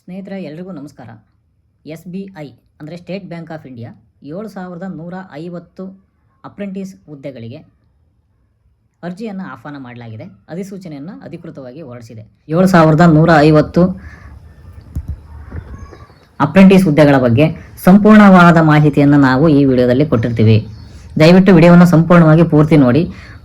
ಸ್ನೇಹಿತರೆ ಎಲ್ರಿಗೂ ನಮಸ್ಕಾರ. SBI ಅಂದರೆ state bank of India 7150 apprentice ಹುದ್ದೆಗಳಿಗೆ ಅರ್ಜಿಯನ್ನು ಆಹ್ವಾನ ಮಾಡಲಾಗಿದೆ. ಅಧಿಸೂಚನೆಯನ್ನು ಅಧಿಕೃತವಾಗಿ ಹೊರಡಿಸಿದೆ. 7150 ಅಪ್ರೆಂಟಿಸ್ ಹುದ್ದೆಗಳ ಬಗ್ಗೆ ಸಂಪೂರ್ಣವಾದ ಮಾಹಿತಿಯನ್ನು ನಾವು ಈ ವಿಡಿಯೋದಲ್ಲಿ ಕೊಟ್ಟಿರ್ತೀವಿ. ದಯವಿಟ್ಟು ವಿಡಿಯೋವನ್ನು ಸಂಪೂರ್ಣವಾಗಿ ಪೂರ್ತಿ ನೋಡಿ.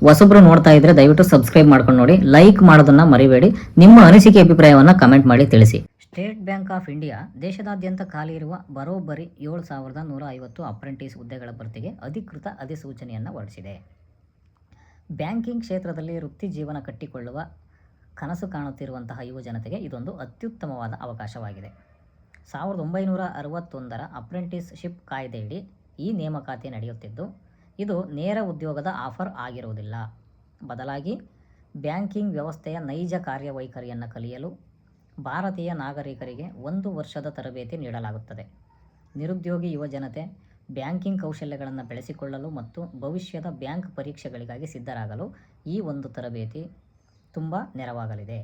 ಹೊಸಬ್ರು ನೋಡ್ತಾ ಇದ್ದರೆ ದಯವಿಟ್ಟು ಸಬ್ಸ್ಕ್ರೈಬ್ ಮಾಡ್ಕೊಂಡು ನೋಡಿ. ಲೈಕ್ ಮಾಡೋದನ್ನು ಮರಿಬೇಡಿ. ನಿಮ್ಮ ಅನಿಸಿಕೆ ಅಭಿಪ್ರಾಯವನ್ನು ಕಮೆಂಟ್ ಮಾಡಿ ತಿಳಿಸಿ. ಸ್ಟೇಟ್ ಬ್ಯಾಂಕ್ ಆಫ್ ಇಂಡಿಯಾ ದೇಶದಾದ್ಯಂತ ಖಾಲಿ ಇರುವ ಬರೋಬ್ಬರಿ 7150 ಅಪ್ರೆಂಟಿಸ್ ಹುದ್ದೆಗಳ ಭರ್ತಿಗೆ ಅಧಿಕೃತ ಅಧಿಸೂಚನೆಯನ್ನು ಹೊರಡಿಸಿದೆ. ಬ್ಯಾಂಕಿಂಗ್ ಕ್ಷೇತ್ರದಲ್ಲಿ ವೃತ್ತಿ ಜೀವನ ಕಟ್ಟಿಕೊಳ್ಳುವ ಕನಸು ಕಾಣುತ್ತಿರುವಂತಹ ಯುವ ಜನತೆಗೆ ಇದೊಂದು ಅತ್ಯುತ್ತಮವಾದ ಅವಕಾಶವಾಗಿದೆ. 1961ರ ಅಪ್ರೆಂಟಿಸ್ಶಿಪ್ ಕಾಯ್ದೆಯಡಿ ಈ ನೇಮಕಾತಿ ನಡೆಯುತ್ತಿದ್ದು, ಇದು ನೇರ ಉದ್ಯೋಗದ ಆಫರ್ ಆಗಿರುವುದಿಲ್ಲ. ಬದಲಾಗಿ ಬ್ಯಾಂಕಿಂಗ್ ವ್ಯವಸ್ಥೆಯ ನೈಜ ಕಾರ್ಯವೈಖರಿಯನ್ನು ಕಲಿಯಲು ಭಾರತೀಯ ನಾಗರಿಕರಿಗೆ 1 ವರ್ಷದ ತರಬೇತಿ ನೀಡಲಾಗುತ್ತದೆ. ನಿರುದ್ಯೋಗಿ ಯುವ ಜನತೆ ಬ್ಯಾಂಕಿಂಗ್ ಕೌಶಲ್ಯಗಳನ್ನು ಬೆಳೆಸಿಕೊಳ್ಳಲು ಮತ್ತು ಭವಿಷ್ಯದ ಬ್ಯಾಂಕ್ ಪರೀಕ್ಷೆಗಳಿಗಾಗಿ ಸಿದ್ಧರಾಗಲು ಈ ಒಂದು ತರಬೇತಿ ತುಂಬ ನೆರವಾಗಲಿದೆ.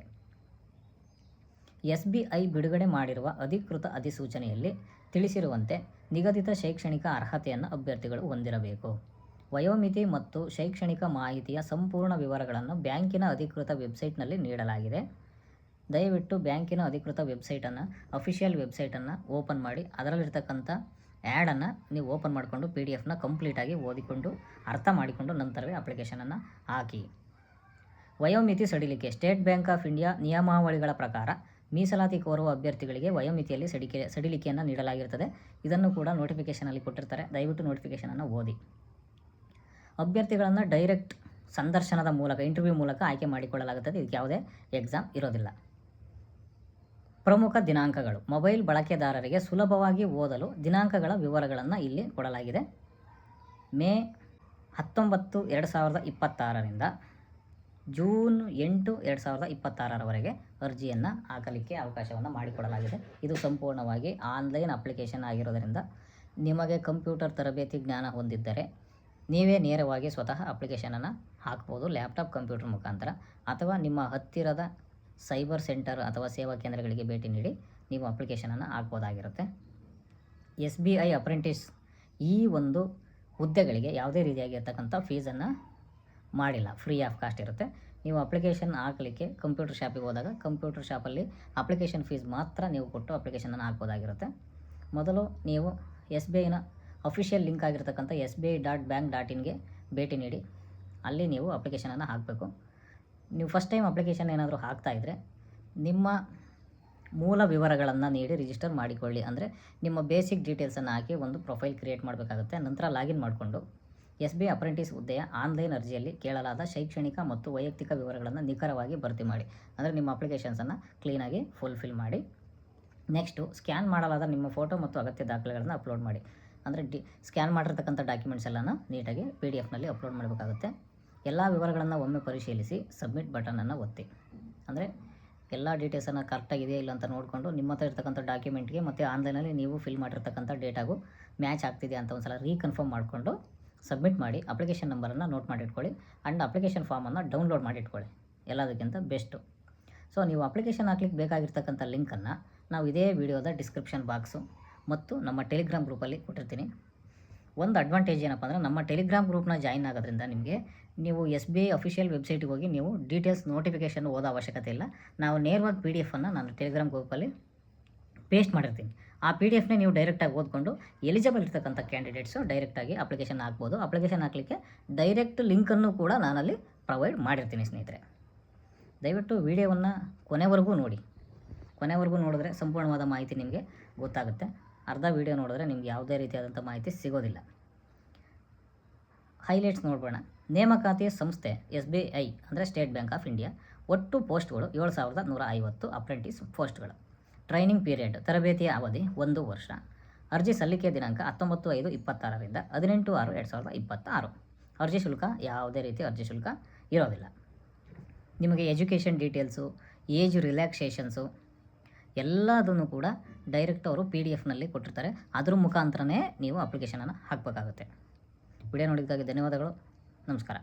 SBI ಬಿಡುಗಡೆ ಮಾಡಿರುವ ಅಧಿಕೃತ ಅಧಿಸೂಚನೆಯಲ್ಲಿ ತಿಳಿಸಿರುವಂತೆ ನಿಗದಿತ ಶೈಕ್ಷಣಿಕ ಅರ್ಹತೆಯನ್ನು ಅಭ್ಯರ್ಥಿಗಳು ಹೊಂದಿರಬೇಕು. ವಯೋಮಿತಿ ಮತ್ತು ಶೈಕ್ಷಣಿಕ ಮಾಹಿತಿಯ ಸಂಪೂರ್ಣ ವಿವರಗಳನ್ನು ಬ್ಯಾಂಕಿನ ಅಧಿಕೃತ ವೆಬ್ಸೈಟ್ನಲ್ಲಿ ನೀಡಲಾಗಿದೆ. ದಯವಿಟ್ಟು ಬ್ಯಾಂಕಿನ ಅಧಿಕೃತ ವೆಬ್ಸೈಟನ್ನು, ಅಫಿಷಿಯಲ್ ವೆಬ್ಸೈಟನ್ನು ಓಪನ್ ಮಾಡಿ ಅದರಲ್ಲಿರ್ತಕ್ಕಂಥ ಆ್ಯಡನ್ನು ನೀವು ಓಪನ್ ಮಾಡಿಕೊಂಡು PDF ಕಂಪ್ಲೀಟಾಗಿ ಓದಿಕೊಂಡು ಅರ್ಥ ಮಾಡಿಕೊಂಡು ನಂತರವೇ ಅಪ್ಲಿಕೇಶನನ್ನು ಹಾಕಿ. ವಯೋಮಿತಿ ಸಡಿಲಿಕೆ. ಸ್ಟೇಟ್ ಬ್ಯಾಂಕ್ ಆಫ್ ಇಂಡಿಯಾ ನಿಯಮಾವಳಿಗಳ ಪ್ರಕಾರ ಮೀಸಲಾತಿ ಕೋರುವ ಅಭ್ಯರ್ಥಿಗಳಿಗೆ ವಯೋಮಿತಿಯಲ್ಲಿ ಸಡಿಲಿಕೆಯನ್ನು ನೀಡಲಾಗಿರುತ್ತದೆ. ಇದನ್ನು ಕೂಡ ನೋಟಿಫಿಕೇಷನಲ್ಲಿ ಕೊಟ್ಟಿರ್ತಾರೆ. ದಯವಿಟ್ಟು ನೋಟಿಫಿಕೇಷನನ್ನು ಓದಿ. ಅಭ್ಯರ್ಥಿಗಳನ್ನು ಡೈರೆಕ್ಟ್ ಸಂದರ್ಶನದ ಮೂಲಕ, ಇಂಟರ್ವ್ಯೂ ಮೂಲಕ ಆಯ್ಕೆ ಮಾಡಿಕೊಳ್ಳಲಾಗುತ್ತದೆ. ಇದಕ್ಕೆ ಯಾವುದೇ ಎಕ್ಸಾಮ್ ಇರೋದಿಲ್ಲ. ಪ್ರಮುಖ ದಿನಾಂಕಗಳು. ಮೊಬೈಲ್ ಬಳಕೆದಾರರಿಗೆ ಸುಲಭವಾಗಿ ಓದಲು ದಿನಾಂಕಗಳ ವಿವರಗಳನ್ನು ಇಲ್ಲಿ ಕೊಡಲಾಗಿದೆ. ಮೇ 19, 2026ರಿಂದ ಜೂನ್ 8, 2026ರವರೆಗೆ ಅರ್ಜಿಯನ್ನು ಹಾಕಲಿಕ್ಕೆ ಅವಕಾಶವನ್ನು ಮಾಡಿಕೊಡಲಾಗಿದೆ. ಇದು ಸಂಪೂರ್ಣವಾಗಿ ಆನ್ಲೈನ್ ಅಪ್ಲಿಕೇಶನ್ ಆಗಿರೋದರಿಂದ ನಿಮಗೆ ಕಂಪ್ಯೂಟರ್ ತರಬೇತಿ ಜ್ಞಾನ ಹೊಂದಿದ್ದರೆ ನೀವೇ ನೇರವಾಗಿ ಸ್ವತಃ ಅಪ್ಲಿಕೇಶನನ್ನು ಹಾಕ್ಬೋದು, ಲ್ಯಾಪ್ಟಾಪ್, ಕಂಪ್ಯೂಟರ್ ಮುಖಾಂತರ, ಅಥವಾ ನಿಮ್ಮ ಹತ್ತಿರದ ಸೈಬರ್ ಸೆಂಟರ್ ಅಥವಾ ಸೇವಾ ಕೇಂದ್ರಗಳಿಗೆ ಭೇಟಿ ನೀಡಿ ನೀವು ಅಪ್ಲಿಕೇಶನನ್ನು ಹಾಕ್ಬೋದಾಗಿರುತ್ತೆ. SBI ಅಪ್ರೆಂಟಿಸ್ ಈ ಒಂದು ಹುದ್ದೆಗಳಿಗೆ ಯಾವುದೇ ರೀತಿಯಾಗಿರ್ತಕ್ಕಂಥ ಫೀಸನ್ನು ಮಾಡಿಲ್ಲ, ಫ್ರೀ ಆಫ್ ಕಾಸ್ಟ್ ಇರುತ್ತೆ. ನೀವು ಅಪ್ಲಿಕೇಶನ್ ಹಾಕಲಿಕ್ಕೆ ಕಂಪ್ಯೂಟರ್ ಶಾಪಿಗೆ ಹೋದಾಗ ಕಂಪ್ಯೂಟರ್ ಶಾಪಲ್ಲಿ ಅಪ್ಲಿಕೇಶನ್ ಫೀಸ್ ಮಾತ್ರ ನೀವು ಕೊಟ್ಟು ಅಪ್ಲಿಕೇಶನನ್ನು ಹಾಕ್ಬೋದಾಗಿರುತ್ತೆ. ಮೊದಲು ನೀವು SBIನ ಅಫಿಷಿಯಲ್ ಲಿಂಕ್ ಆಗಿರ್ತಕ್ಕಂಥ sbi.bank.inಗೆ ಭೇಟಿ ನೀಡಿ ಅಲ್ಲಿ ನೀವು ಅಪ್ಲಿಕೇಶನನ್ನು ಹಾಕಬೇಕು. ನೀವು ಫಸ್ಟ್ ಟೈಮ್ ಅಪ್ಲಿಕೇಶನ್ ಏನಾದರೂ ಹಾಕ್ತಾಯಿದ್ರೆ ನಿಮ್ಮ ಮೂಲ ವಿವರಗಳನ್ನು ನೀಡಿ ರಿಜಿಸ್ಟರ್ ಮಾಡಿಕೊಳ್ಳಿ. ಅಂದರೆ ನಿಮ್ಮ ಬೇಸಿಕ್ ಡೀಟೇಲ್ಸನ್ನು ಹಾಕಿ ಒಂದು ಪ್ರೊಫೈಲ್ ಕ್ರಿಯೇಟ್ ಮಾಡಬೇಕಾಗುತ್ತೆ. ನಂತರ ಲಾಗಿನ್ ಮಾಡಿಕೊಂಡು SBI ಅಪ್ರೆಂಟಿಸ್ ಹುದ್ದೆಯ ಆನ್ಲೈನ್ ಅರ್ಜಿಯಲ್ಲಿ ಕೇಳಲಾದ ಶೈಕ್ಷಣಿಕ ಮತ್ತು ವೈಯಕ್ತಿಕ ವಿವರಗಳನ್ನು ನಿಖರವಾಗಿ ಭರ್ತಿ ಮಾಡಿ. ಅಂದರೆ ನಿಮ್ಮ ಅಪ್ಲಿಕೇಶನ್ಸನ್ನು ಕ್ಲೀನಾಗಿ ಫುಲ್ಫಿಲ್ ಮಾಡಿ. ನೆಕ್ಸ್ಟು ಸ್ಕ್ಯಾನ್ ಮಾಡಲಾದ ನಿಮ್ಮ ಫೋಟೋ ಮತ್ತು ಅಗತ್ಯ ದಾಖಲೆಗಳನ್ನು ಅಪ್ಲೋಡ್ ಮಾಡಿ. ಅಂದರೆ ಸ್ಕ್ಯಾನ್ ಮಾಡಿರ್ತಕ್ಕಂಥ ಡಾಕ್ಯುಮೆಂಟ್ಸ್ ಎಲ್ಲನೂ ನೀಟಾಗಿ PDF ಅಪ್ಲೋಡ್ ಮಾಡಬೇಕಾಗುತ್ತೆ. ಎಲ್ಲ ವಿವರಗಳನ್ನು ಒಮ್ಮೆ ಪರಿಶೀಲಿಸಿ ಸಬ್ಮಿಟ್ ಬಟನನ್ನು ಒತ್ತಿ. ಅಂದರೆ ಎಲ್ಲ ಡೀಟೇಲ್ಸನ್ನು ಕರೆಕ್ಟಾಗಿದೆಯಾ ಇಲ್ಲ ಅಂತ ನೋಡಿಕೊಂಡು ನಿಮ್ಮ ಹತ್ರ ಇರ್ತಕ್ಕಂಥ ಡಾಕ್ಯುಮೆಂಟ್ಗೆ ಮತ್ತು ಆನ್ಲೈನಲ್ಲಿ ನೀವು ಫಿಲ್ ಮಾಡಿರ್ತಕ್ಕಂಥ ಡೇಟಾಗೂ ಮ್ಯಾಚ್ ಆಗ್ತಿದೆಯಾ ಅಂತ ಒಂದು ಸಲ ರೀಕನ್ಫರ್ಮ್ ಮಾಡಿಕೊಂಡು ಸಬ್ಮಿಟ್ ಮಾಡಿ. ಅಪ್ಲಿಕೇಶನ್ ನಂಬರನ್ನು ನೋಟ್ ಮಾಡಿಟ್ಕೊಳ್ಳಿ ಆ್ಯಂಡ್ ಅಪ್ಲಿಕೇಶನ್ ಫಾರ್ಮನ್ನು ಡೌನ್ಲೋಡ್ ಮಾಡಿಟ್ಕೊಳ್ಳಿ, ಎಲ್ಲದಕ್ಕಿಂತ ಬೆಸ್ಟು. ಸೊ ನೀವು ಅಪ್ಲಿಕೇಶನ್ ಹಾಕ್ಲಿಕ್ಕೆ ಬೇಕಾಗಿರ್ತಕ್ಕಂಥ ಲಿಂಕನ್ನು ನಾವು ಇದೇ ವಿಡಿಯೋದ ಡಿಸ್ಕ್ರಿಪ್ಷನ್ ಬಾಕ್ಸು ಮತ್ತು ನಮ್ಮ ಟೆಲಿಗ್ರಾಮ್ ಗ್ರೂಪಲ್ಲಿ ಕೊಟ್ಟಿರ್ತೀನಿ. ಒಂದು ಅಡ್ವಾಂಟೇಜ್ ಏನಪ್ಪ ಅಂದರೆ ನಮ್ಮ ಟೆಲಿಗ್ರಾಮ್ ಗ್ರೂಪ್ನ ಜಾಯಿನ್ ಆಗೋದ್ರಿಂದ ನೀವು SBI ಅಫಿಷಿಯಲ್ ವೆಬ್ಸೈಟಿಗೆ ಹೋಗಿ ನೀವು ಡೀಟೇಲ್ಸ್ ನೋಟಿಫಿಕೇಷನ್ ಓದೋ ಅವಶ್ಯಕತೆ ಇಲ್ಲ. ನಾವು ನೇರವಾಗಿ PDF ನಾನು ಟೆಲಿಗ್ರಾಮ್ ಗ್ರೂಪಲ್ಲಿ ಪೇಸ್ಟ್ ಮಾಡಿರ್ತೀನಿ. ಆ PDFನೇ ನೀವು ಡೈರೆಕ್ಟಾಗಿ ಓದ್ಕೊಂಡು ಎಲಿಜಿಬಲ್ ಇರ್ತಕ್ಕಂಥ ಕ್ಯಾಂಡಿಡೇಟ್ಸು ಡೈರೆಕ್ಟಾಗಿ ಅಪ್ಲಿಕೇಶನ್ ಹಾಕ್ಬೋದು. ಅಪ್ಲಿಕೇಶನ್ ಹಾಕಲಿಕ್ಕೆ ಡೈರೆಕ್ಟ್ ಲಿಂಕನ್ನು ಕೂಡ ನಾನಲ್ಲಿ ಪ್ರೊವೈಡ್ ಮಾಡಿರ್ತೀನಿ ಸ್ನೇಹಿತರೆ. ದಯವಿಟ್ಟು ವಿಡಿಯೋವನ್ನು ಕೊನೆವರೆಗೂ ನೋಡಿ. ಕೊನೆವರೆಗೂ ನೋಡಿದ್ರೆ ಸಂಪೂರ್ಣವಾದ ಮಾಹಿತಿ ನಿಮಗೆ ಗೊತ್ತಾಗುತ್ತೆ. ಅರ್ಧ ವಿಡಿಯೋ ನೋಡಿದ್ರೆ ನಿಮ್ಗೆ ಯಾವುದೇ ರೀತಿಯಾದಂಥ ಮಾಹಿತಿ ಸಿಗೋದಿಲ್ಲ. ಹೈಲೈಟ್ಸ್ ನೋಡೋಣ. ನೇಮಕಾತಿ ಸಂಸ್ಥೆ SBI ಅಂದರೆ ಸ್ಟೇಟ್ ಬ್ಯಾಂಕ್ ಆಫ್ ಇಂಡಿಯಾ. ಒಟ್ಟು ಪೋಸ್ಟ್ಗಳು 7150 ಅಪ್ರೆಂಟಿಸ್ ಪೋಸ್ಟ್ಗಳು. ಟ್ರೈನಿಂಗ್ ಪೀರಿಯಡ್, ತರಬೇತಿಯ ಅವಧಿ 1 ವರ್ಷ. ಅರ್ಜಿ ಸಲ್ಲಿಕೆ ದಿನಾಂಕ 19/5/26ರಿಂದ 18/6/2026. ಅರ್ಜಿ ಶುಲ್ಕ ಯಾವುದೇ ರೀತಿ ಅರ್ಜಿ ಶುಲ್ಕ ಇರೋದಿಲ್ಲ. ನಿಮಗೆ ಎಜುಕೇಷನ್ ಡೀಟೇಲ್ಸು, ಏಜ್ ರಿಲ್ಯಾಕ್ಸೇಷನ್ಸು ಎಲ್ಲದನ್ನು ಕೂಡ ಡೈರೆಕ್ಟ್ ಅವರು PDF ಕೊಟ್ಟಿರ್ತಾರೆ. ಅದ್ರ ಮುಖಾಂತರನೇ ನೀವು ಅಪ್ಲಿಕೇಶನನ್ನು ಹಾಕಬೇಕಾಗುತ್ತೆ. ವಿಡಿಯೋ ನೋಡಿದ್ದಕ್ಕಾಗಿ ಧನ್ಯವಾದಗಳು. ನಮಸ್ಕಾರ.